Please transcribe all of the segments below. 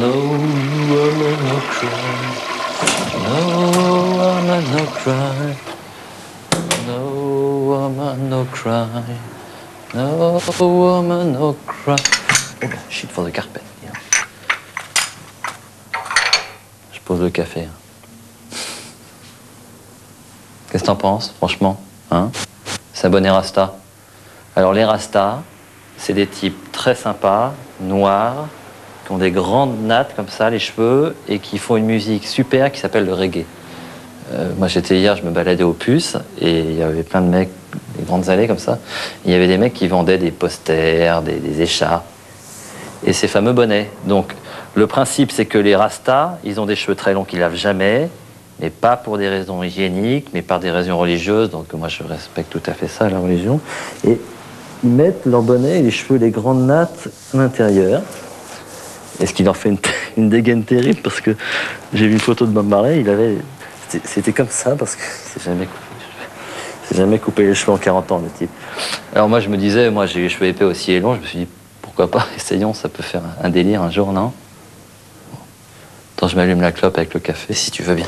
No woman, no cry. No woman, no cry. No woman, no cry. No woman, no cry. Oh, shit for the carpet. Je pose le café. Qu'est-ce que t'en penses, franchement, hein? S'abonner Rasta. Alors les Rastas, c'est des types très sympas, noirs, qui ont des grandes nattes comme ça, les cheveux, et qui font une musique super qui s'appelle le reggae. Moi j'étais hier, je me baladais aux Puces, et il y avait plein de mecs, des grandes allées comme ça. Il y avait des mecs qui vendaient des posters, des écharpes, et ces fameux bonnets. Donc le principe c'est que les Rastas, ils ont des cheveux très longs qu'ils lavent jamais, mais pas pour des raisons hygiéniques, mais par des raisons religieuses. Donc moi je respecte tout à fait ça, la religion. Et ils mettent leur bonnet et les cheveux, les grandes nattes à l'intérieur. Et ce qui leur fait une dégaine terrible, parce que j'ai vu une photo de Bob Marley, c'était comme ça, parce que c'est jamais coupé les cheveux en 40 ans, le type. Alors moi je me disais, moi j'ai eu les cheveux épais aussi et longs, je me suis dit, pourquoi pas, essayons, ça peut faire un délire un jour, non? Attends, je m'allume la clope avec le café, si tu veux bien.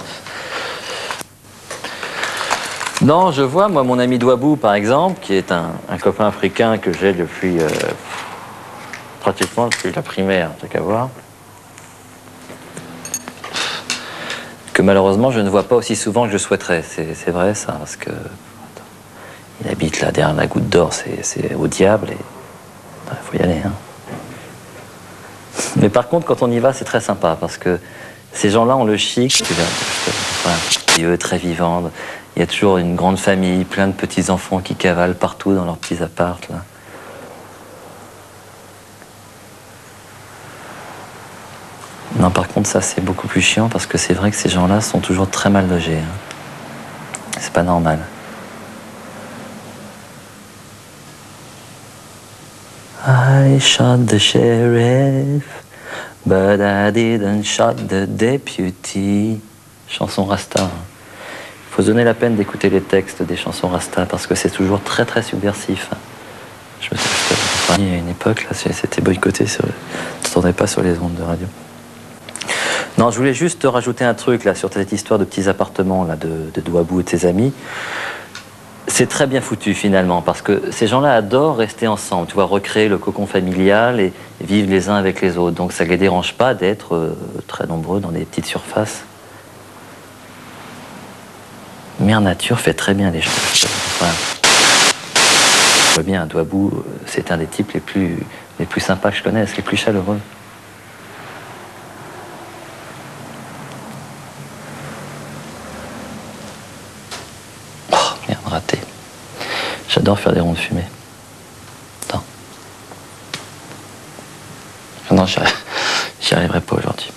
Non, je vois, moi, mon ami Douabou, par exemple, qui est un copain africain que j'ai depuis pratiquement depuis la primaire, t'as qu'à voir. Que malheureusement, je ne vois pas aussi souvent que je souhaiterais. C'est vrai, ça, parce que il habite là, derrière la Goutte d'Or, c'est au diable, et il faut y aller, hein. Mais par contre, quand on y va, c'est très sympa, parce que ces gens-là ont le chic, voilà, très vivants. Il y a toujours une grande famille, plein de petits-enfants qui cavalent partout dans leurs petits apparts, là. Non, par contre, ça, c'est beaucoup plus chiant, parce que c'est vrai que ces gens-là sont toujours très mal logés, hein. C'est pas normal. I shot the sheriff, but I didn't shot the deputy. Chanson Rasta. Il faut se donner la peine d'écouter les textes des chansons Rasta parce que c'est toujours très très subversif. Je me souviens, il y a une époque, là, c'était boycotté, tu n'entendais pas sur les ondes de radio. Non, je voulais juste te rajouter un truc là sur cette histoire de petits appartements là, de Douabou et de ses amis. C'est très bien foutu finalement parce que ces gens-là adorent rester ensemble, tu vois, recréer le cocon familial et vivre les uns avec les autres. Donc ça ne les dérange pas d'être très nombreux dans des petites surfaces. Mère Nature fait très bien les choses. Voilà. Je vois bien, Douabou, c'est un des types les plus sympas que je connaisse, les plus chaleureux. Oh, merde, raté. J'adore faire des ronds de fumée. Attends. Non, j'y arriverai pas aujourd'hui.